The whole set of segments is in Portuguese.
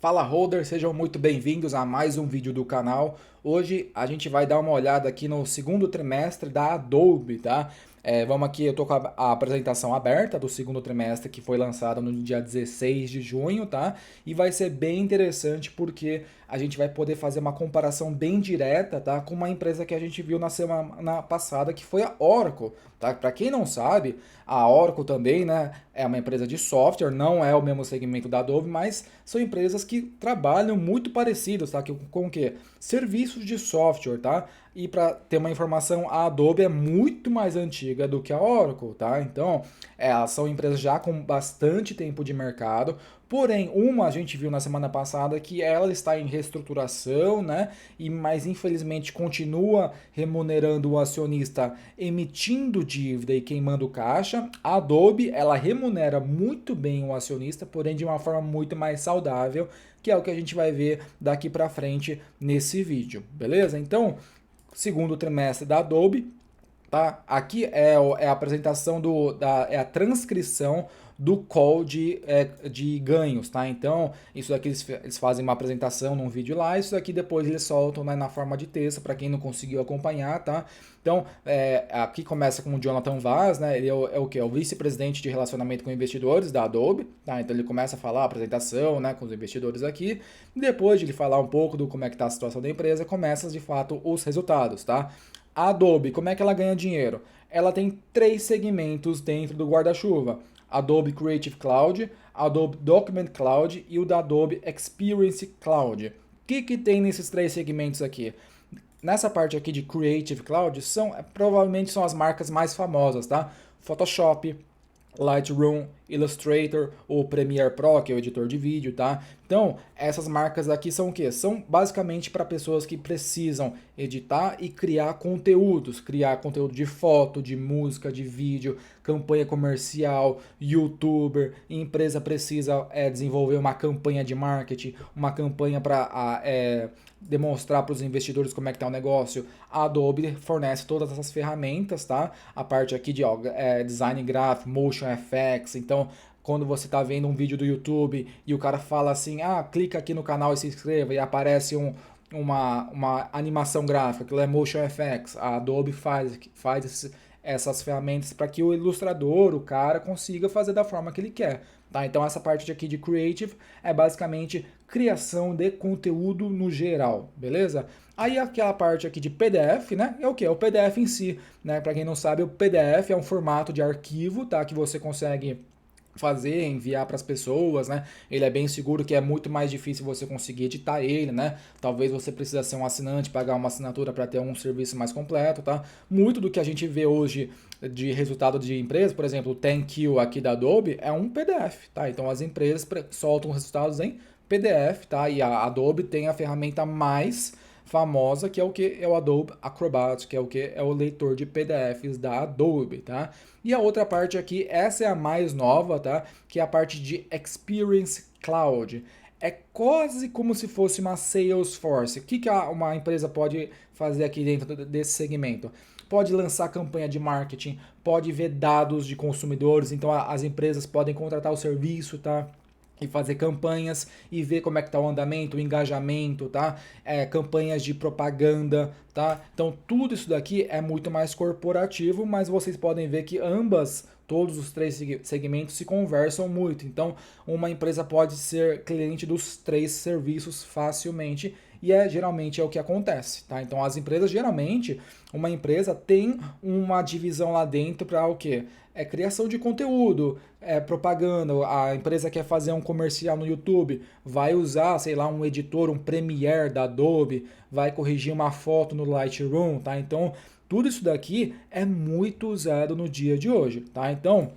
Fala Holder, sejam muito bem-vindos a mais um vídeo do canal. Hoje a gente vai dar uma olhada aqui no segundo trimestre da Adobe, tá? Vamos aqui, eu tô com a apresentação aberta do segundo trimestre que foi lançada no dia 16 de junho, tá? E vai ser bem interessante porque a gente vai poder fazer uma comparação bem direta, tá? Com uma empresa que a gente viu na semana passada, que foi a Oracle, tá? Para quem não sabe, a Oracle também, né, é uma empresa de software, não é o mesmo segmento da Adobe, mas são empresas que trabalham muito parecidos, tá? Com o quê? Serviços de software, tá? E para ter uma informação, a Adobe é muito mais antiga do que a Oracle, tá? Então, elas são empresas já com bastante tempo de mercado. Porém, uma a gente viu na semana passada que ela está em reestruturação, né? Mas infelizmente continua remunerando o acionista emitindo dívida e queimando caixa. A Adobe, ela remunera muito bem o acionista, porém de uma forma muito mais saudável, que é o que a gente vai ver daqui para frente nesse vídeo, beleza? Então, segundo trimestre da Adobe, tá? Aqui é a apresentação é a transcrição do call de ganhos, tá? Então, isso daqui eles fazem uma apresentação num vídeo lá, isso daqui depois eles soltam, né, na forma de texto, para quem não conseguiu acompanhar, tá? Então, aqui começa com o Jonathan Vaz, né? Ele é o que? É o vice-presidente de relacionamento com investidores da Adobe, tá? Então ele começa a falar a apresentação, né, com os investidores aqui, e depois de ele falar um pouco do como é que tá a situação da empresa, começa de fato os resultados, tá? A Adobe, como é que ela ganha dinheiro? Ela tem três segmentos dentro do guarda-chuva: Adobe Creative Cloud, Adobe Document Cloud e o da Adobe Experience Cloud. O que tem nesses três segmentos aqui? Nessa parte aqui de Creative Cloud, provavelmente são as marcas mais famosas, tá? Photoshop, Lightroom, Illustrator ou Premiere Pro, que é o editor de vídeo, tá? Então, essas marcas aqui são o quê? São basicamente para pessoas que precisam editar e criar conteúdos, criar conteúdo de foto, de música, de vídeo, campanha comercial, youtuber, empresa precisa desenvolver uma campanha de marketing, uma campanha para demonstrar para os investidores como é que tá o negócio. A Adobe fornece todas essas ferramentas, tá? A parte aqui de design gráfico, motion effects. Então, quando você está vendo um vídeo do YouTube e o cara fala assim, clica aqui no canal e se inscreva, e aparece uma animação gráfica, aquilo é motion effects. A Adobe faz essas ferramentas para que o ilustrador, o cara, consiga fazer da forma que ele quer. Tá? Então essa parte aqui de Creative é basicamente criação de conteúdo no geral, beleza? Aí aquela parte aqui de PDF, né? É o que? É o PDF em si, né? Para quem não sabe, o PDF é um formato de arquivo, tá? Que você consegue fazer, enviar para as pessoas, né? Ele é bem seguro, que é muito mais difícil você conseguir editar ele, né? Talvez você precisa ser um assinante, pagar uma assinatura para ter um serviço mais completo, tá? Muito do que a gente vê hoje de resultado de empresa, por exemplo, o Thank You aqui da Adobe é um PDF, tá? Então as empresas soltam resultados em PDF, tá? E a Adobe tem a ferramenta mais famosa, que é o que? É o Adobe Acrobat, que é o que? É o leitor de PDFs da Adobe, tá? E a outra parte aqui, essa é a mais nova, tá? Que é a parte de Experience Cloud. É quase como se fosse uma Salesforce. O que uma empresa pode fazer aqui dentro desse segmento? Pode lançar campanha de marketing, pode ver dados de consumidores, então as empresas podem contratar o serviço, tá? E fazer campanhas e ver como é que tá o andamento, o engajamento, tá? Campanhas de propaganda, tá? Então tudo isso daqui é muito mais corporativo, mas vocês podem ver que todos os três segmentos se conversam muito. Então uma empresa pode ser cliente dos três serviços facilmente e geralmente é o que acontece, tá? Então as empresas geralmente, uma empresa tem uma divisão lá dentro para o quê? É criação de conteúdo, é propaganda. A empresa quer fazer um comercial no YouTube, vai usar, sei lá, um editor, um Premiere da Adobe, vai corrigir uma foto no Lightroom, tá? Então, tudo isso daqui é muito usado no dia de hoje, tá? Então,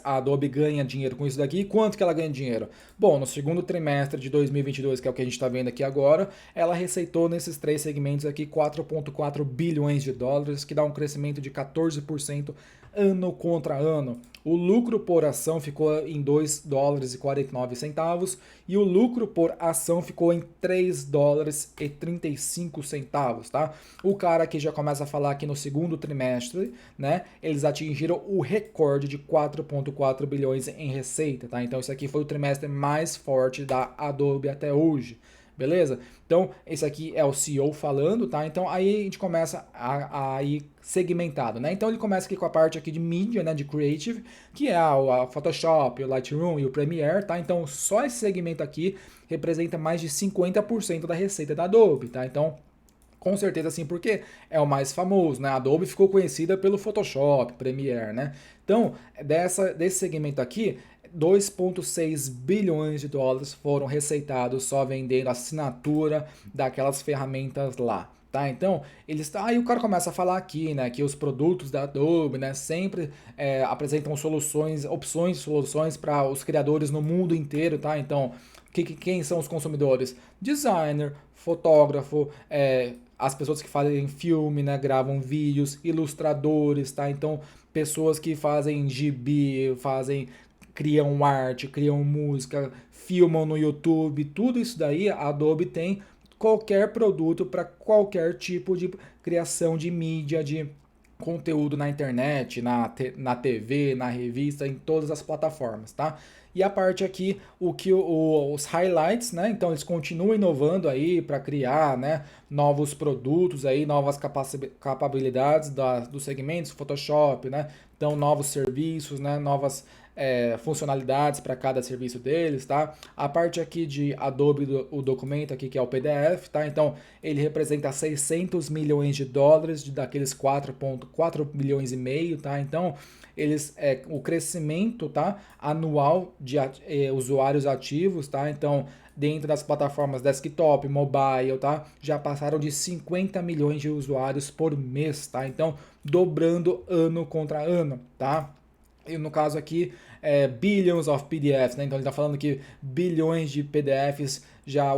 a Adobe ganha dinheiro com isso daqui. E quanto que ela ganha dinheiro? Bom, no segundo trimestre de 2022, que é o que a gente está vendo aqui agora, ela receitou nesses três segmentos aqui 4,4 bilhões de dólares, que dá um crescimento de 14% ano contra ano. O lucro por ação ficou em 2 dólares e 49 centavos e o lucro por ação ficou em 3 dólares e 35 centavos, tá? O cara aqui já começa a falar que no segundo trimestre, né, eles atingiram o recorde de 4,4 bilhões em receita, tá? Então isso aqui foi o trimestre mais forte da Adobe até hoje. Beleza? Então, esse aqui é o CEO falando, tá? Então, aí a gente começa a ir segmentado, né? Então, ele começa aqui com a parte aqui de mídia, né? De creative, que é a Photoshop, o Lightroom e o Premiere, tá? Então, só esse segmento aqui representa mais de 50% da receita da Adobe, tá? Então, com certeza sim, porque é o mais famoso, né? A Adobe ficou conhecida pelo Photoshop, Premiere, né? Então, desse segmento aqui, 2,6 bilhões de dólares foram receitados só vendendo a assinatura daquelas ferramentas lá. Tá, então, aí o cara começa a falar aqui, né, que os produtos da Adobe, né, sempre apresentam opções, soluções para os criadores no mundo inteiro, tá? Então, quem são os consumidores? Designer, fotógrafo, as pessoas que fazem filme, né, gravam vídeos, ilustradores, tá? Então, pessoas que fazem gibi, criam arte, criam música, filmam no YouTube, tudo isso daí a Adobe tem qualquer produto para qualquer tipo de criação de mídia, de conteúdo na internet, na TV, na revista, em todas as plataformas, tá? E a parte aqui, os highlights, né? Então eles continuam inovando aí para criar, né, novos produtos aí, novas capacidades dos segmentos, Photoshop, né? Então novos serviços, né, novas funcionalidades para cada serviço deles, tá? A parte aqui de Adobe, o documento aqui que é o PDF, tá? Então ele representa 600 milhões de dólares daqueles 4,4 bilhões e meio, tá? Então o crescimento, tá, anual de usuários ativos, tá? Então dentro das plataformas desktop, mobile, tá? Já passaram de 50 milhões de usuários por mês, tá? Então dobrando ano contra ano, tá? E no caso aqui, billions of PDFs, né? Então ele está falando que bilhões de PDFs já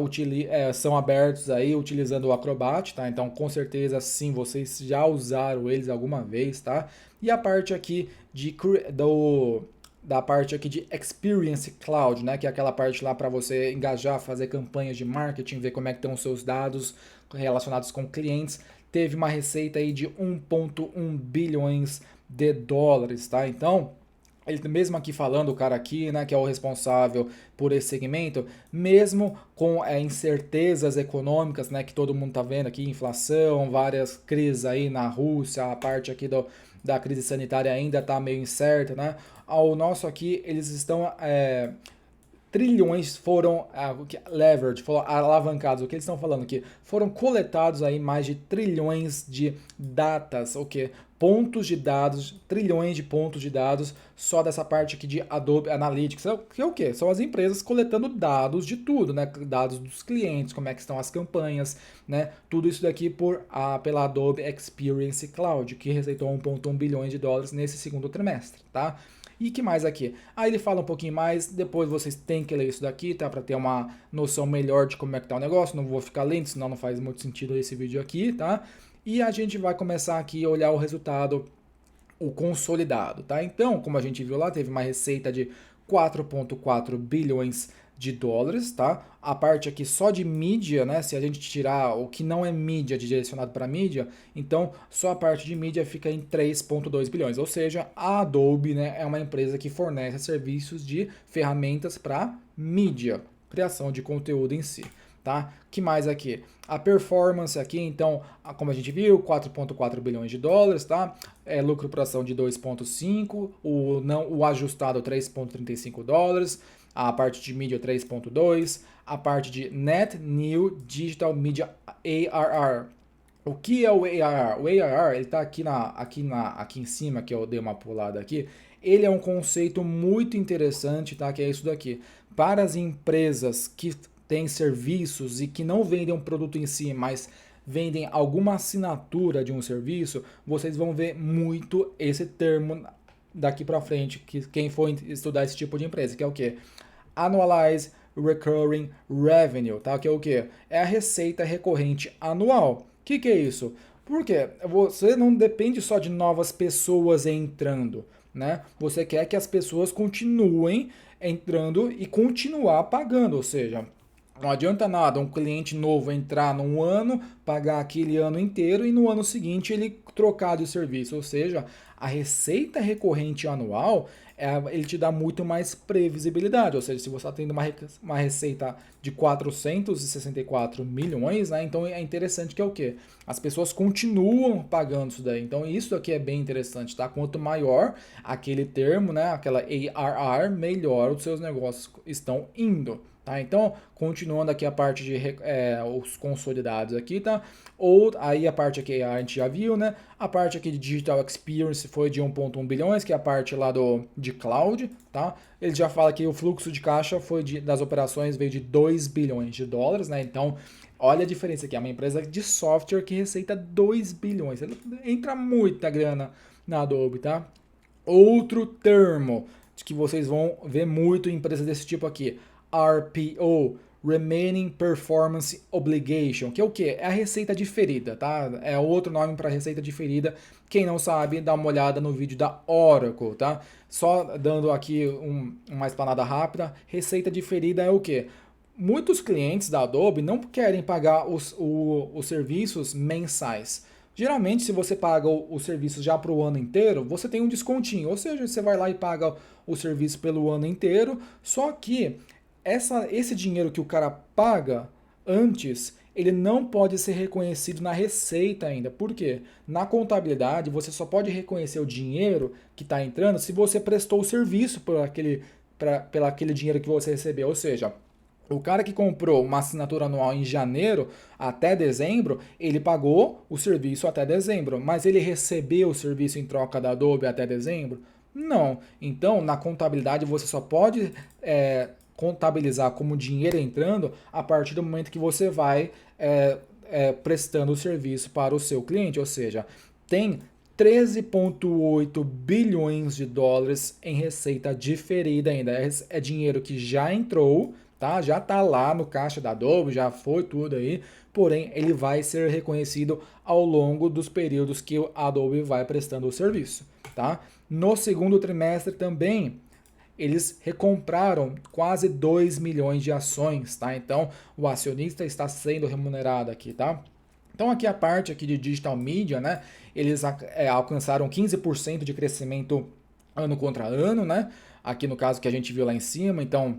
são abertos aí utilizando o Acrobat, tá? Então com certeza sim, vocês já usaram eles alguma vez, tá? E a parte aqui da parte aqui de Experience Cloud, né? Que é aquela parte lá para você engajar, fazer campanhas de marketing, ver como é que estão os seus dados relacionados com clientes. Teve uma receita aí de 1,1 bilhões de dólares, tá? Então, ele mesmo aqui falando, o cara aqui, né, que é o responsável por esse segmento, mesmo com incertezas econômicas, né, que todo mundo tá vendo aqui, inflação, várias crises aí na Rússia, a parte aqui da crise sanitária ainda tá meio incerta, né? Ao nosso aqui, eles estão trilhões foram leveraged, foram alavancados. O que eles estão falando aqui? Foram coletados aí mais de trilhões de datas, o que? Pontos de dados, trilhões de pontos de dados, só dessa parte aqui de Adobe Analytics. Que é o quê? São as empresas coletando dados de tudo, né? Dados dos clientes, como é que estão as campanhas, né? Tudo isso daqui pela Adobe Experience Cloud, que receitou 1,1 bilhões de dólares nesse segundo trimestre, tá? E que mais aqui? Aí ele fala um pouquinho mais, depois vocês têm que ler isso daqui, tá? Para ter uma noção melhor de como é que tá o negócio. Não vou ficar lendo, senão não faz muito sentido esse vídeo aqui, tá? E a gente vai começar aqui a olhar o resultado, o consolidado, tá? Então, como a gente viu lá, teve uma receita de 4,4 bilhões de dólares, tá? A parte aqui só de mídia, né? Se a gente tirar o que não é mídia direcionado para mídia, então só a parte de mídia fica em 3,2 bilhões. Ou seja, a Adobe, né, é uma empresa que fornece serviços de ferramentas para mídia, criação de conteúdo em si. Tá? Que mais aqui? A performance aqui, então, como a gente viu, 4,4 bilhões de dólares, tá? Lucro por ação de 2,5, o ajustado 3,35 dólares, a parte de mídia 3,2, a parte de Net New Digital Media ARR. O que é o ARR? O ARR, ele está aqui em cima, que eu dei uma pulada aqui. Ele é um conceito muito interessante, tá? Que é isso daqui. Para as empresas que têm serviços e que não vendem um produto em si, mas vendem alguma assinatura de um serviço, vocês vão ver muito esse termo daqui para frente, que quem for estudar esse tipo de empresa, que é o que? Annualized Recurring Revenue, tá? Que é o que? É a receita recorrente anual. O que é isso? Porque você não depende só de novas pessoas entrando, né? Você quer que as pessoas continuem entrando e continuar pagando, ou seja, não adianta nada um cliente novo entrar num ano, pagar aquele ano inteiro e no ano seguinte ele trocar de serviço. Ou seja, a receita recorrente anual ele te dá muito mais previsibilidade, ou seja, se você está tendo uma receita de 464 milhões, né, então é interessante que é o quê? As pessoas continuam pagando isso daí, então isso aqui é bem interessante, tá? Quanto maior aquele termo, né, aquela ARR, melhor os seus negócios estão indo. Tá? Então, continuando aqui a parte de os consolidados aqui, tá? Ou aí a parte aqui a gente já viu, né? A parte aqui de Digital Experience foi de 1,1 bilhões, que é a parte lá de cloud, tá? Ele já fala que o fluxo de caixa das operações veio de 2 bilhões de dólares, né? Então, olha a diferença aqui, é uma empresa de software que receita 2 bilhões. Entra muita grana na Adobe, tá? Outro termo que vocês vão ver muito em empresas desse tipo aqui, RPO, Remaining Performance Obligation, que é o que? É a receita diferida, tá? É outro nome para receita diferida. Quem não sabe, dá uma olhada no vídeo da Oracle, tá? Só dando aqui uma explanada rápida, receita diferida é o que? Muitos clientes da Adobe não querem pagar os serviços mensais. Geralmente, se você paga o serviço já para o ano inteiro, você tem um descontinho. Ou seja, você vai lá e paga o serviço pelo ano inteiro. Só que esse dinheiro que o cara paga antes, ele não pode ser reconhecido na receita ainda. Por quê? Na contabilidade, você só pode reconhecer o dinheiro que está entrando se você prestou o serviço por pelo aquele dinheiro que você recebeu. Ou seja, o cara que comprou uma assinatura anual em janeiro até dezembro, ele pagou o serviço até dezembro, mas ele recebeu o serviço em troca da Adobe até dezembro? Não. Então, na contabilidade, você só pode contabilizar como dinheiro entrando a partir do momento que você vai prestando o serviço para o seu cliente, ou seja, tem 13,8 bilhões de dólares em receita diferida ainda. É dinheiro que já entrou, tá? Já está lá no caixa da Adobe, já foi tudo aí, porém ele vai ser reconhecido ao longo dos períodos que a Adobe vai prestando o serviço, tá? No segundo trimestre também eles recompraram quase 2 milhões de ações, tá? Então, o acionista está sendo remunerado aqui, tá? Então, aqui a parte aqui de Digital Media, né? Eles alcançaram 15% de crescimento ano contra ano, né? Aqui no caso que a gente viu lá em cima, então,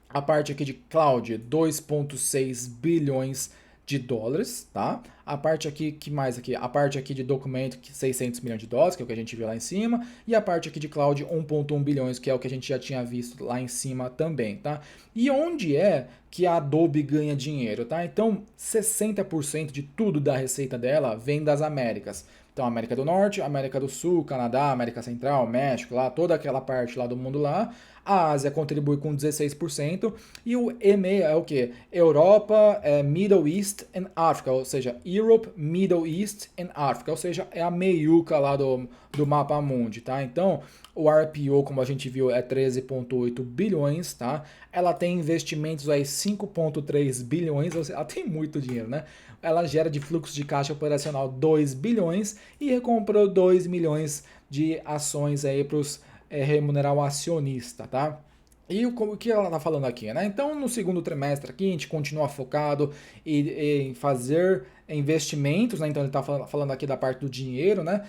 a parte aqui de Cloud, 2,6 bilhões de dólares, tá? A parte aqui, que mais aqui? A parte aqui de documento, 600 milhões de dólares, que é o que a gente viu lá em cima, e a parte aqui de cloud, 1,1 bilhões, que é o que a gente já tinha visto lá em cima também, tá? E onde é que a Adobe ganha dinheiro, tá? Então, 60% de tudo da receita dela vem das Américas. Então, América do Norte, América do Sul, Canadá, América Central, México, lá, toda aquela parte lá do mundo lá. A Ásia contribui com 16% e o EMEA é o que? Europa, Middle East and Africa, ou seja, Europe, Middle East and Africa, ou seja, é a meiuca lá do mapa mundi, tá? Então, o RPO, como a gente viu, é 13,8 bilhões, tá? Ela tem investimentos aí 5,3 bilhões, ou seja, ela tem muito dinheiro, né? Ela gera de fluxo de caixa operacional 2 bilhões e recomprou 2 milhões de ações aí para remunerar o acionista, tá? E o que ela está falando aqui, né? Então, no segundo trimestre aqui, a gente continua focado em fazer investimentos, né? Então, ele está falando aqui da parte do dinheiro, né?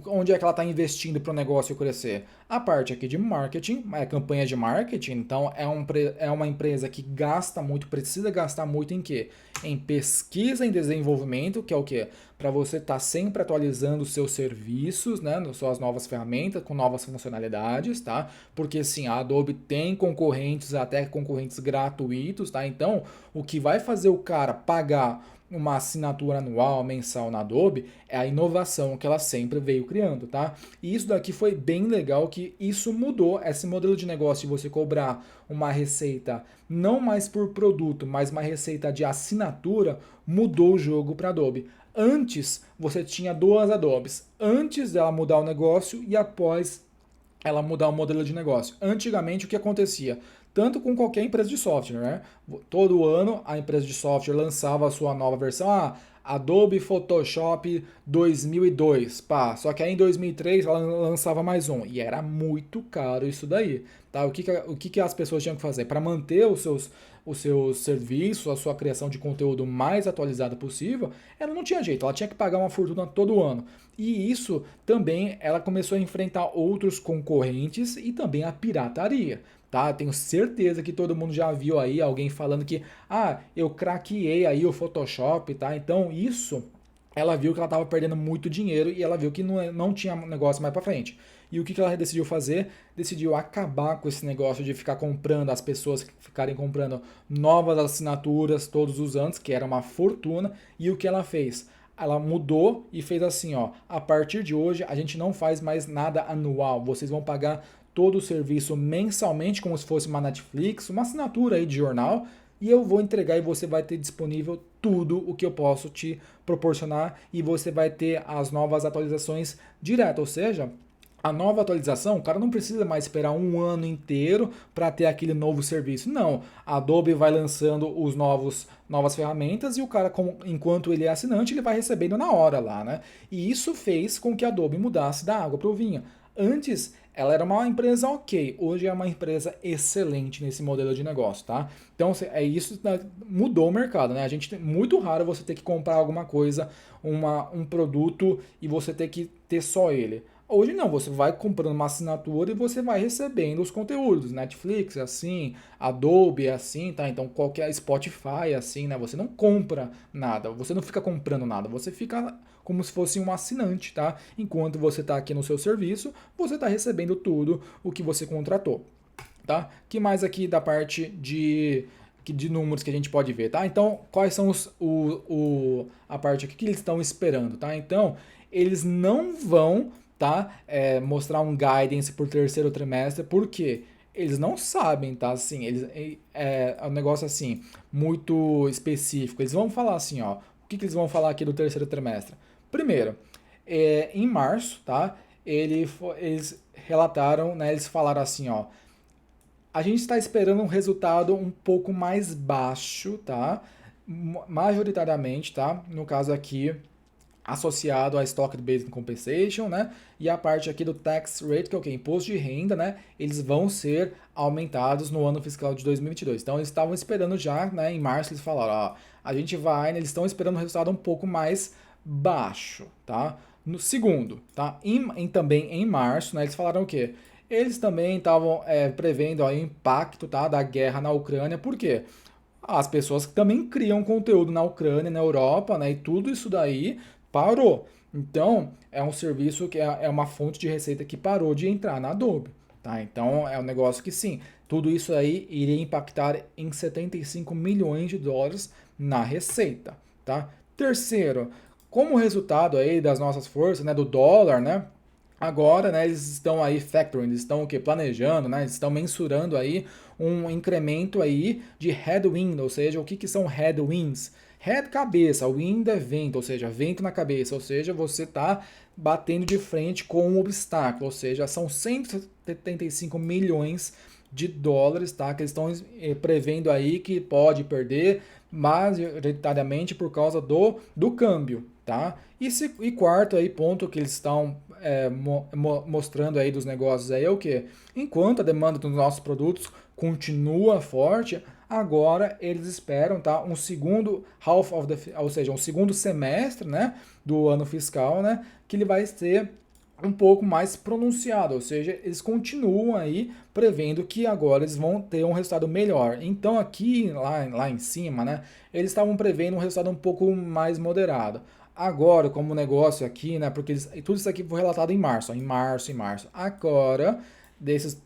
Onde é que ela está investindo para o negócio crescer? A parte aqui de marketing, campanha de marketing, então é uma empresa que gasta muito, precisa gastar muito em quê? Em pesquisa e desenvolvimento, que é o quê? Para você estar sempre atualizando os seus serviços, né? Suas novas ferramentas, com novas funcionalidades, tá? Porque sim, a Adobe tem concorrentes, até concorrentes gratuitos, tá? Então, o que vai fazer o cara pagar uma assinatura anual, mensal na Adobe, é a inovação que ela sempre veio criando, tá? E isso daqui foi bem legal, que isso mudou, esse modelo de negócio de você cobrar uma receita não mais por produto, mas uma receita de assinatura, mudou o jogo para Adobe. Antes, você tinha duas Adobes, antes dela mudar o negócio e após ela mudar o modelo de negócio. Antigamente, o que acontecia? Tanto com qualquer empresa de software, né? Todo ano a empresa de software lançava a sua nova versão, Adobe Photoshop 2002, pá. Só que aí em 2003 ela lançava mais um e era muito caro isso daí, tá? O que as pessoas tinham que fazer para manter os seus serviços, a sua criação de conteúdo mais atualizada possível, ela não tinha jeito, ela tinha que pagar uma fortuna todo ano. E isso também ela começou a enfrentar outros concorrentes e também a pirataria. Tá? Tenho certeza que todo mundo já viu aí alguém falando que eu craqueei aí o Photoshop, tá? Então isso ela viu que ela estava perdendo muito dinheiro e ela viu que não tinha negócio mais para frente. E o que ela decidiu fazer? Decidiu acabar com esse negócio de ficar comprando, as pessoas ficarem comprando novas assinaturas todos os anos, que era uma fortuna. E o que ela fez? Ela mudou e fez assim, ó, a partir de hoje a gente não faz mais nada anual, vocês vão pagar todo o serviço mensalmente, como se fosse uma Netflix, uma assinatura aí de jornal, e eu vou entregar e você vai ter disponível tudo o que eu posso te proporcionar e você vai ter as novas atualizações direto, ou seja, a nova atualização, o cara não precisa mais esperar um ano inteiro para ter aquele novo serviço. Não, a Adobe vai lançando os novas ferramentas e o cara, enquanto ele é assinante, ele vai recebendo na hora lá, né? E isso fez com que a Adobe mudasse da água para o vinho. Antes, ela era uma empresa ok, hoje é uma empresa excelente nesse modelo de negócio, tá? Então, é isso, mudou o mercado, né? A gente muito raro você ter que comprar alguma coisa, um produto e você ter que ter só ele. Hoje não, você vai comprando uma assinatura e você vai recebendo os conteúdos. Netflix é assim, Adobe é assim, tá? Então qualquer Spotify é assim, né? Você não compra nada, você não fica comprando nada, você fica como se fosse um assinante, tá? Enquanto você está aqui no seu serviço, você está recebendo tudo o que você contratou, tá? Que mais aqui da parte de números que a gente pode ver, tá? Então, quais são a parte aqui que eles estão esperando, tá? Então, eles não vão, tá? Mostrar um guidance por terceiro trimestre, porque eles não sabem, tá? Assim, é um negócio assim, muito específico. Eles vão falar assim, ó. O que eles vão falar aqui do terceiro trimestre? Primeiro, em março, tá? Eles relataram, né? Eles falaram assim, ó. A gente está esperando um resultado um pouco mais baixo, tá? Majoritariamente, tá? No caso aqui, associado a Stock-Based Compensation, né? E a parte aqui do Tax Rate, que é o que? Imposto de renda, né? Eles vão ser aumentados no ano fiscal de 2022. Então, eles estavam esperando já, né? Em março, eles falaram, ó, a gente vai, né, eles estão esperando um resultado um pouco mais baixo, tá? No segundo, tá? Também em março, né? Eles falaram o quê? Eles também estavam prevendo ó, o impacto, tá, da guerra na Ucrânia. Por quê? As pessoas que também criam conteúdo na Ucrânia, na Europa, né? E tudo isso daí parou. Então, é um serviço que é uma fonte de receita que parou de entrar na Adobe, tá? Então, é um negócio que sim, tudo isso aí iria impactar em 75 milhões de dólares na receita, tá? Terceiro, como resultado aí das nossas forças, né, do dólar, né? Agora, né, eles estão aí factoring, eles estão o quê? Planejando, né? Eles estão mensurando aí um incremento aí de headwind, ou seja, o que são headwinds? Head cabeça, wind é vento, ou seja, vento na cabeça, ou seja, você está batendo de frente com um obstáculo, ou seja, são 175 milhões de dólares, tá? Que eles estão prevendo aí que pode perder majoritariamente por causa do câmbio, tá? E quarto aí ponto que eles estão mostrando aí dos negócios aí é o que? Enquanto a demanda dos nossos produtos continua forte, agora eles esperam, tá? Um segundo ou seja, um segundo semestre, né, do ano fiscal, né, que ele vai ser um pouco mais pronunciado, ou seja, eles continuam aí prevendo que agora eles vão ter um resultado melhor. Então aqui, lá em cima, né, eles estavam prevendo um resultado um pouco mais moderado. Agora, como negócio aqui, né, porque tudo isso aqui foi relatado em março, em março. Agora,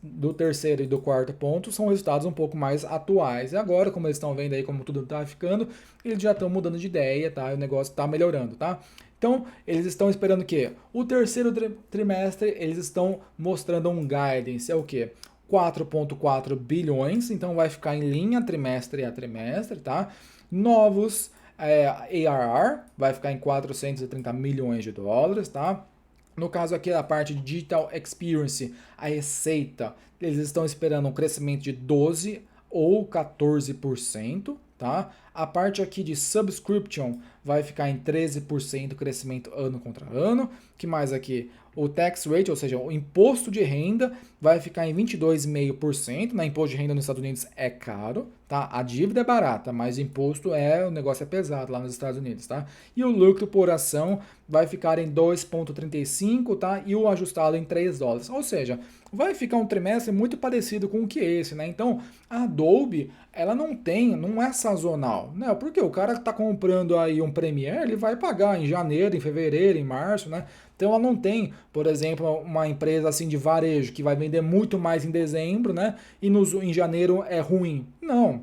do terceiro e do quarto ponto, são resultados um pouco mais atuais. E agora, como eles estão vendo aí como tudo está ficando, eles já estão mudando de ideia, tá? O negócio está melhorando, tá? Então, eles estão esperando o quê? O terceiro trimestre, eles estão mostrando um guidance, é o quê? 4,4 bilhões, então vai ficar em linha trimestre a trimestre, tá? Novos ARR, vai ficar em 430 milhões de dólares, tá? No caso aqui da parte de Digital Experience, a receita, eles estão esperando um crescimento de 12 ou 14%, tá? A parte aqui de subscription vai ficar em 13% crescimento ano contra ano. Que mais aqui? O tax rate, ou seja, o imposto de renda, vai ficar em 22,5%. Na imposto de renda nos Estados Unidos é caro, tá? A dívida é barata, mas o imposto o negócio é pesado lá nos Estados Unidos, tá? E o lucro por ação vai ficar em 2,35, tá? E o ajustado em $3. Ou seja, vai ficar um trimestre muito parecido com o que esse, né? Então, a Adobe, ela não é sazonal, né? Porque o cara que tá comprando aí um Premiere, ele vai pagar em janeiro, em fevereiro, em março, né? Então ela não tem, por exemplo, uma empresa assim de varejo que vai vender muito mais em dezembro, né? E em janeiro é ruim. Não.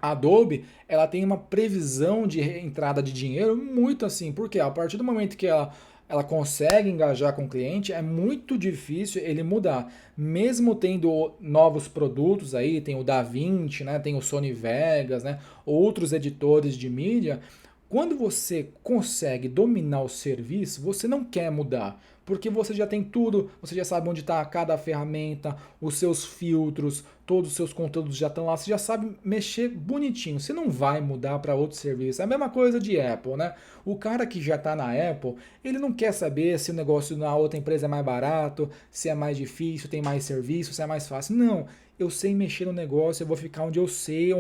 A Adobe, ela tem uma previsão de entrada de dinheiro muito assim, porque a partir do momento que ela consegue engajar com o cliente, é muito difícil ele mudar. Mesmo tendo novos produtos aí, tem o DaVinci, né, tem o Sony Vegas, né, outros editores de mídia, quando você consegue dominar o serviço, você não quer mudar, porque você já tem tudo, você já sabe onde está cada ferramenta, os seus filtros, todos os seus conteúdos já estão lá, você já sabe mexer bonitinho, você não vai mudar para outro serviço. É a mesma coisa de Apple, né? O cara que já está na Apple, ele não quer saber se o negócio na outra empresa é mais barato, se é mais difícil, tem mais serviço, se é mais fácil. Não, eu sei mexer no negócio, eu vou ficar onde eu sei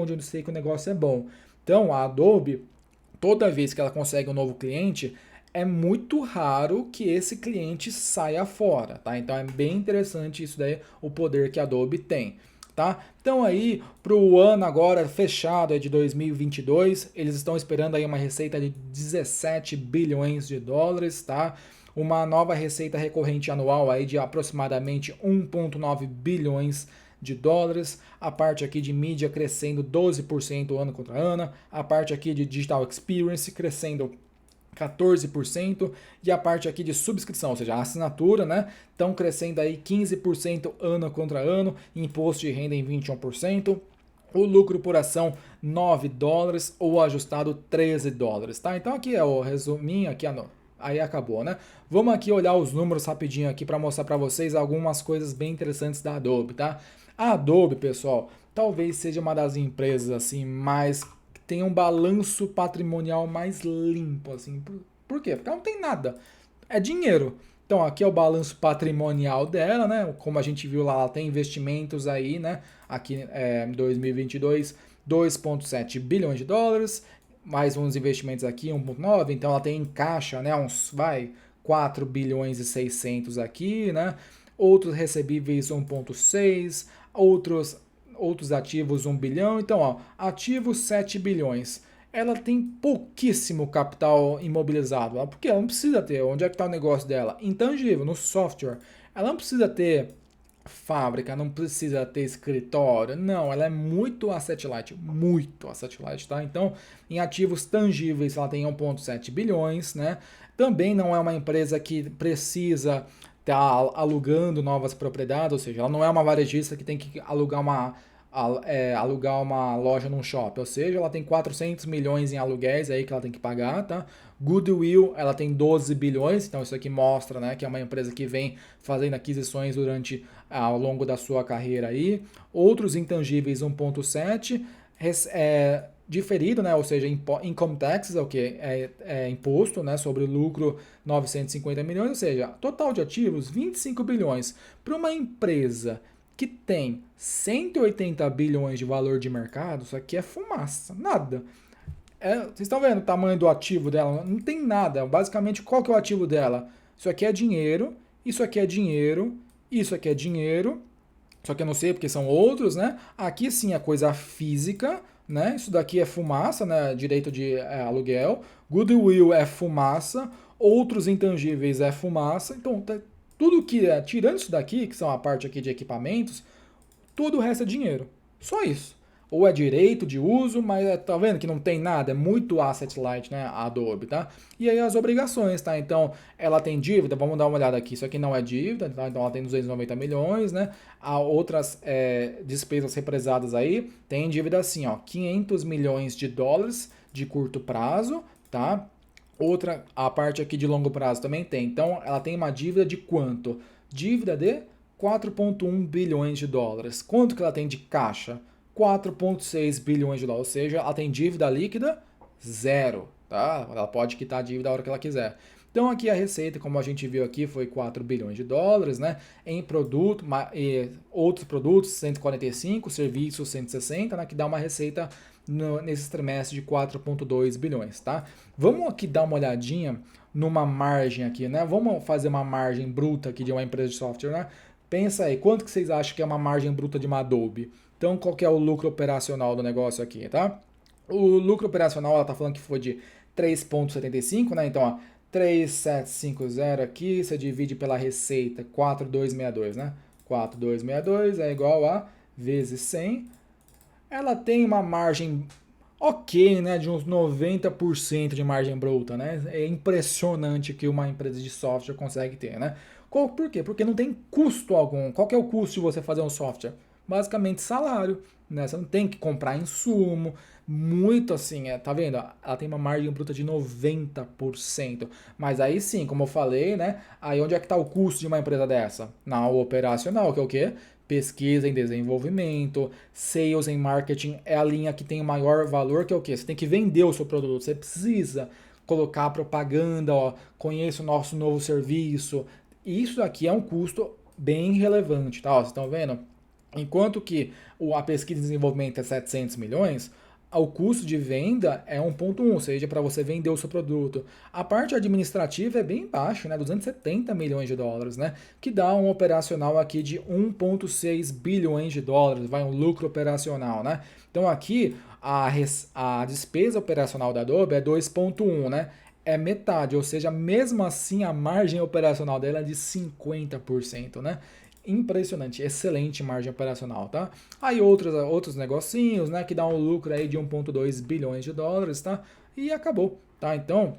que o negócio é bom. Então, a Adobe, toda vez que ela consegue um novo cliente, é muito raro que esse cliente saia fora, tá? Então é bem interessante isso daí, o poder que a Adobe tem, tá? Então aí, para o ano agora fechado de 2022, eles estão esperando aí uma receita de 17 bilhões de dólares, tá? Uma nova receita recorrente anual aí de aproximadamente 1,9 bilhões de dólares, a parte aqui de mídia crescendo 12% ano contra ano, a parte aqui de digital experience crescendo 14% e a parte aqui de subscrição, ou seja, a assinatura, né? Estão crescendo aí 15% ano contra ano, imposto de renda em 21%. O lucro por ação, $9, ou ajustado $13, tá? Então aqui é o resuminho, aqui aí acabou, né? Vamos aqui olhar os números rapidinho aqui para mostrar para vocês algumas coisas bem interessantes da Adobe, tá? A Adobe, pessoal, talvez seja uma das empresas assim mais que tem um balanço patrimonial mais limpo, assim. Por quê? Porque ela não tem nada. É dinheiro. Então aqui é o balanço patrimonial dela, né? Como a gente viu lá, ela tem investimentos aí, né? Aqui em 2022, 2,7 bilhões de dólares, mais uns investimentos aqui, 1,9, então ela tem em caixa, né? 4 bilhões e 600 aqui, né? Outros recebíveis 1,6, outros ativos 1 bilhão. Então, ó, ativos 7 bilhões. Ela tem pouquíssimo capital imobilizado, porque ela não precisa ter. Onde é que está o negócio dela? Intangível, no software. Ela não precisa ter fábrica, não precisa ter escritório. Não, ela é muito asset light, tá? Então, em ativos tangíveis, ela tem 1,7 bilhões, né? Também não é uma empresa que precisa estar alugando novas propriedades, ou seja, ela não é uma varejista que tem que alugar uma loja num shopping, ou seja, ela tem 400 milhões em aluguéis aí que ela tem que pagar, tá? Goodwill, ela tem 12 bilhões, então isso aqui mostra, né, que é uma empresa que vem fazendo aquisições ao longo da sua carreira aí. Outros intangíveis 1,7, diferido, né, ou seja, income taxes, é o que é imposto, né, sobre o lucro 950 milhões, ou seja, total de ativos 25 bilhões. Para uma empresa que tem 180 bilhões de valor de mercado, isso aqui é fumaça, nada. Vocês estão vendo o tamanho do ativo dela? Não tem nada. Basicamente, qual que é o ativo dela? Isso aqui é dinheiro, isso aqui é dinheiro, isso aqui é dinheiro, só que eu não sei porque são outros, né? Aqui sim é coisa física, né? Isso daqui é fumaça, né? Direito de aluguel. Goodwill é fumaça, outros intangíveis é fumaça. Então, tudo que tirando isso daqui, que são a parte aqui de equipamentos, tudo o resto é dinheiro. Só isso. Ou é direito de uso, mas tá vendo que não tem nada, é muito asset light, né, a Adobe, tá? E aí as obrigações, tá? Então, ela tem dívida, vamos dar uma olhada aqui, isso aqui não é dívida, tá? Então ela tem 290 milhões, né? Há outras despesas represadas aí, tem dívida assim, ó, 500 milhões de dólares de curto prazo, tá? A parte aqui de longo prazo também tem. Então, ela tem uma dívida de quanto? Dívida de 4,1 bilhões de dólares. Quanto que ela tem de caixa? 4,6 bilhões de dólares, ou seja, ela tem dívida líquida zero, tá? Ela pode quitar a dívida a hora que ela quiser. Então aqui a receita, como a gente viu aqui, foi 4 bilhões de dólares, né? Em produto, outros produtos 145, serviços 160, né? Que dá uma receita nesse trimestre de 4,2 bilhões, tá? Vamos aqui dar uma olhadinha numa margem aqui, né? Vamos fazer uma margem bruta aqui de uma empresa de software, né? Pensa aí, quanto que vocês acham que é uma margem bruta de uma Adobe? Então, qual que é o lucro operacional do negócio aqui, tá? O lucro operacional, ela tá falando que foi de 3,75, né? Então, ó, 3,750 aqui, você divide pela receita, 4,262, né? 4,262 é igual a vezes 100. Ela tem uma margem ok, né? De uns 90% de margem bruta, né? É impressionante que uma empresa de software consegue ter, né? Por quê? Porque não tem custo algum. Qual que é o custo de você fazer um software? Basicamente salário, né? Você não tem que comprar insumo, muito assim, tá vendo? Ela tem uma margem bruta de 90%. Mas aí sim, como eu falei, né? Aí onde é que está o custo de uma empresa dessa? Na operacional, que é o quê? Pesquisa em desenvolvimento, sales em marketing é a linha que tem o maior valor, que é o quê? Você tem que vender o seu produto, você precisa colocar propaganda, ó, conheça o nosso novo serviço. Isso aqui é um custo bem relevante, tá? Ó, vocês estão vendo? Enquanto que a pesquisa e desenvolvimento é 700 milhões, o custo de venda é 1,1, ou seja, para você vender o seu produto. A parte administrativa é bem baixa, né? 270 milhões de dólares, né? Que dá um operacional aqui de 1,6 bilhões de dólares, vai um lucro operacional, né? Então aqui a despesa operacional da Adobe é 2,1, né? É metade, ou seja, mesmo assim a margem operacional dela é de 50%, né? Impressionante, excelente margem operacional, tá? Aí outros negocinhos, né, que dá um lucro aí de 1,2 bilhões de dólares, tá? E acabou, tá? Então,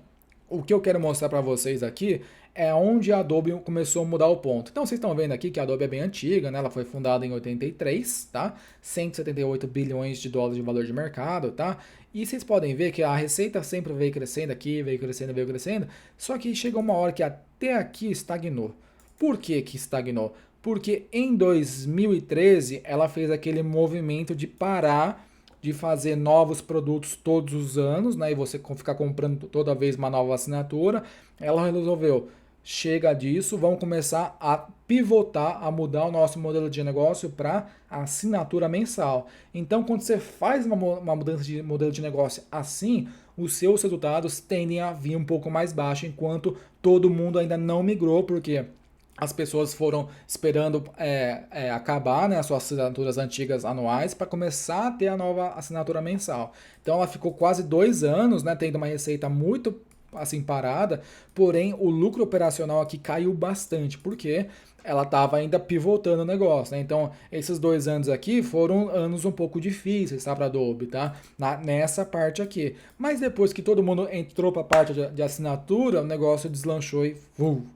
o que eu quero mostrar para vocês aqui é onde a Adobe começou a mudar o ponto. Então, vocês estão vendo aqui que a Adobe é bem antiga, né? Ela foi fundada em 83, tá? 178 bilhões de dólares de valor de mercado, tá? E vocês podem ver que a receita sempre veio crescendo aqui, veio crescendo, só que chegou uma hora que até aqui estagnou. Por que que estagnou? Porque em 2013 ela fez aquele movimento de parar de fazer novos produtos todos os anos, né? E você ficar comprando toda vez uma nova assinatura. Ela resolveu, chega disso, vamos começar a pivotar, a mudar o nosso modelo de negócio para assinatura mensal. Então, quando você faz uma mudança de modelo de negócio assim, os seus resultados tendem a vir um pouco mais baixo, enquanto todo mundo ainda não migrou, porque as pessoas foram esperando acabar, né, as suas assinaturas antigas anuais para começar a ter a nova assinatura mensal. Então ela ficou quase 2 anos, né, tendo uma receita muito assim parada, porém o lucro operacional aqui caiu bastante, porque ela estava ainda pivotando o negócio, né? Então esses 2 anos aqui foram anos um pouco difíceis, tá, para Adobe, tá? Nessa parte aqui. Mas depois que todo mundo entrou para a parte de assinatura, o negócio deslanchou e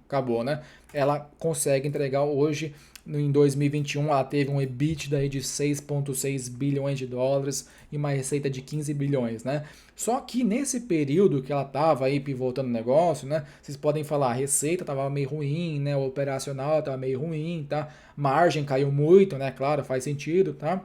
acabou, né? Ela consegue entregar hoje, em 2021, ela teve um EBITDA aí de 6,6 bilhões de dólares e uma receita de 15 bilhões, né? Só que nesse período que ela estava aí pivotando o negócio, né? Vocês podem falar, a receita estava meio ruim, né? O operacional estava meio ruim, tá? Margem caiu muito, né? Claro, faz sentido, tá?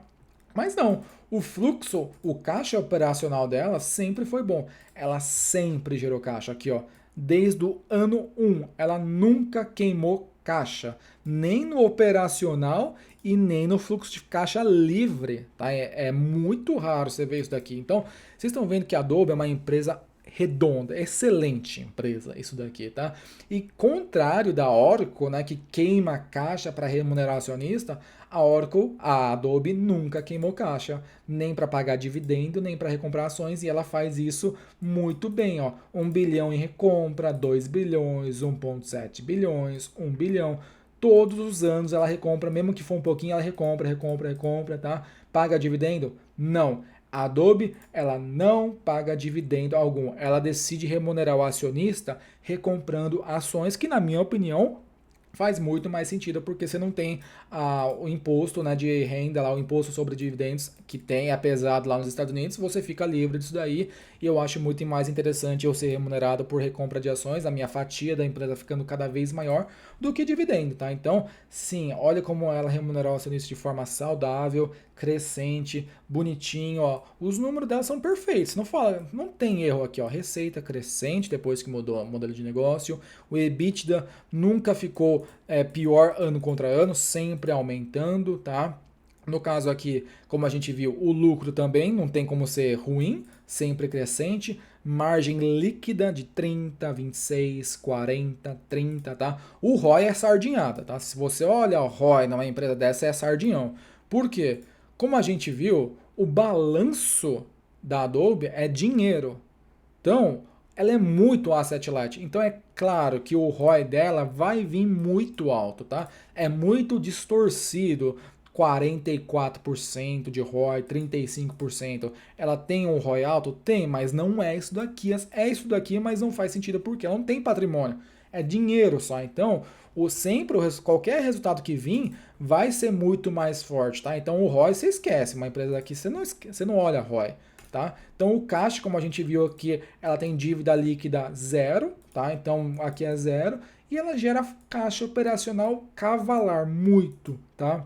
Mas não, o fluxo, o caixa operacional dela sempre foi bom. Ela sempre gerou caixa. Aqui, ó, desde o ano 1, ela nunca queimou caixa, nem no operacional e nem no fluxo de caixa livre, tá? É muito raro você ver isso daqui. Então, vocês estão vendo que a Adobe é uma empresa redonda, excelente empresa isso daqui, tá? E contrário da Oracle, né, que queima caixa para remunerar acionista, a Adobe nunca queimou caixa, nem para pagar dividendo, nem para recomprar ações, e ela faz isso muito bem, ó. 1 bilhão em recompra, 2 bilhões, 1,7 bilhões, 1 bilhão. Todos os anos ela recompra, mesmo que for um pouquinho, ela recompra, tá? Paga dividendo? Não. A Adobe, ela não paga dividendo algum. Ela decide remunerar o acionista recomprando ações que, na minha opinião, faz muito mais sentido porque você não tem o imposto, né, de renda, lá, o imposto sobre dividendos que tem, é pesado lá nos Estados Unidos, você fica livre disso daí e eu acho muito mais interessante eu ser remunerado por recompra de ações, a minha fatia da empresa ficando cada vez maior do que dividendo, tá? Então, sim, olha como ela remunerou o acionista de forma saudável, crescente, bonitinho, ó. Os números dela são perfeitos, não fala, não tem erro aqui, ó. Receita crescente depois que mudou o modelo de negócio, o EBITDA nunca ficou pior ano contra ano, sempre aumentando, tá? No caso aqui, como a gente viu, o lucro também não tem como ser ruim, sempre crescente. Margem líquida de 30, 26, 40, 30, tá? O ROI é sardinhada, tá? Se você olha o ROI numa empresa dessa, é sardinhão. Por quê? Como a gente viu, o balanço da Adobe é dinheiro. Então, ela é muito asset light. Então é claro que o ROI dela vai vir muito alto, tá? É muito distorcido. 44% de ROI, 35%. Ela tem um ROI alto? Tem, mas não é isso daqui. É isso daqui, mas não faz sentido porque ela não tem patrimônio. É dinheiro só. Então, qualquer resultado que vir vai ser muito mais forte, tá? Então o ROI você esquece. Uma empresa daqui você não olha ROI. Tá? Então o caixa, como a gente viu aqui, ela tem dívida líquida zero, tá? Então aqui é zero e ela gera caixa operacional cavalar muito, tá?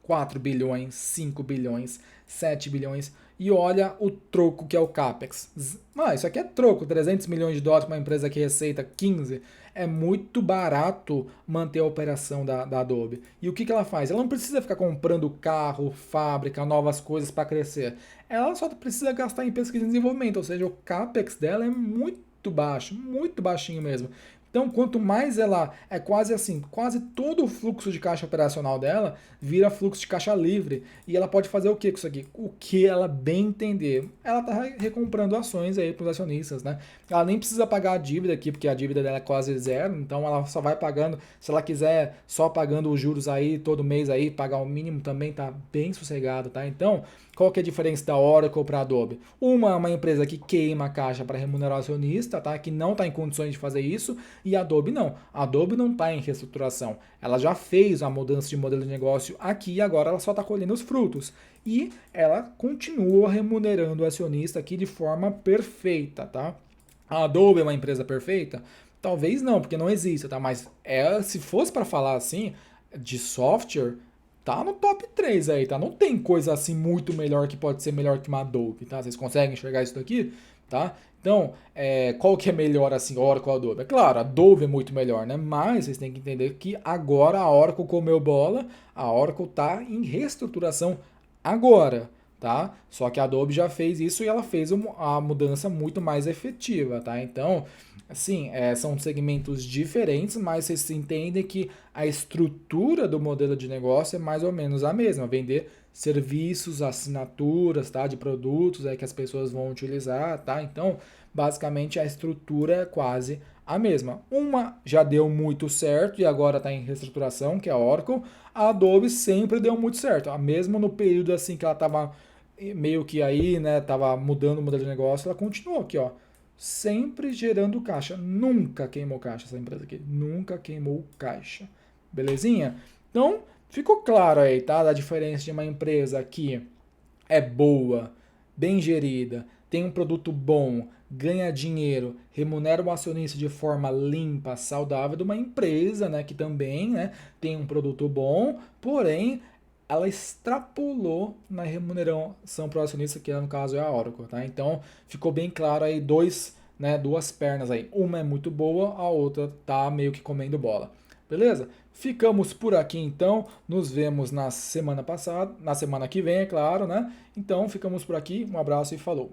4 bilhões, 5 bilhões, 7 bilhões. E olha o troco que é o CAPEX. Isso aqui é troco, 300 milhões de dólares para uma empresa que receita 15. É muito barato manter a operação da Adobe. E o que ela faz? Ela não precisa ficar comprando carro, fábrica, novas coisas para crescer. Ela só precisa gastar em pesquisa e desenvolvimento, ou seja, o CAPEX dela é muito baixo, muito baixinho mesmo. Então, quanto mais ela é quase assim, quase todo o fluxo de caixa operacional dela vira fluxo de caixa livre. E ela pode fazer o que com isso aqui? O que ela bem entender. Ela está recomprando ações aí para os acionistas, né? Ela nem precisa pagar a dívida aqui, porque a dívida dela é quase zero, então ela só vai pagando, se ela quiser só pagando os juros aí todo mês aí, pagar o mínimo também tá bem sossegado, tá? Então, qual que é a diferença da Oracle para a Adobe? Uma é uma empresa que queima a caixa para remunerar o acionista, tá? Que não está em condições de fazer isso, e a Adobe não. A Adobe não está em reestruturação. Ela já fez a mudança de modelo de negócio aqui e agora ela só está colhendo os frutos. E ela continua remunerando o acionista aqui de forma perfeita, tá? A Adobe é uma empresa perfeita? Talvez não, porque não existe, tá? Mas se fosse para falar assim de software, tá no top 3 aí, tá? Não tem coisa assim muito melhor que pode ser melhor que uma Adobe, tá? Vocês conseguem enxergar isso daqui, tá? Então, qual que é melhor assim, Oracle ou Adobe? É claro, a Adobe é muito melhor, né? Mas vocês têm que entender que agora a Oracle comeu bola, a Oracle tá em reestruturação agora, tá? Só que a Adobe já fez isso e ela fez a mudança muito mais efetiva, tá? Então, assim, são segmentos diferentes, mas vocês entendem que a estrutura do modelo de negócio é mais ou menos a mesma, vender serviços, assinaturas, tá? De produtos que as pessoas vão utilizar, tá? Então, basicamente a estrutura é quase a mesma. Uma já deu muito certo e agora está em reestruturação, que é a Oracle. A Adobe sempre deu muito certo, mesmo no período assim que ela estava meio que aí, né, tava mudando o modelo de negócio, ela continuou aqui, ó, sempre gerando caixa. Nunca queimou caixa essa empresa aqui, nunca queimou caixa. Belezinha? Então, ficou claro aí, tá? Da diferença de uma empresa que é boa, bem gerida, tem um produto bom, ganha dinheiro, remunera o acionista de forma limpa, saudável, de uma empresa, né, que também, né, tem um produto bom, porém ela extrapolou na remuneração para o acionista, que no caso é a Oracle, tá? Então ficou bem claro aí duas pernas aí. Uma é muito boa, a outra tá meio que comendo bola. Beleza? Ficamos por aqui então. Nos vemos na semana passada, na semana que vem, é claro, né? Então ficamos por aqui. Um abraço e falou.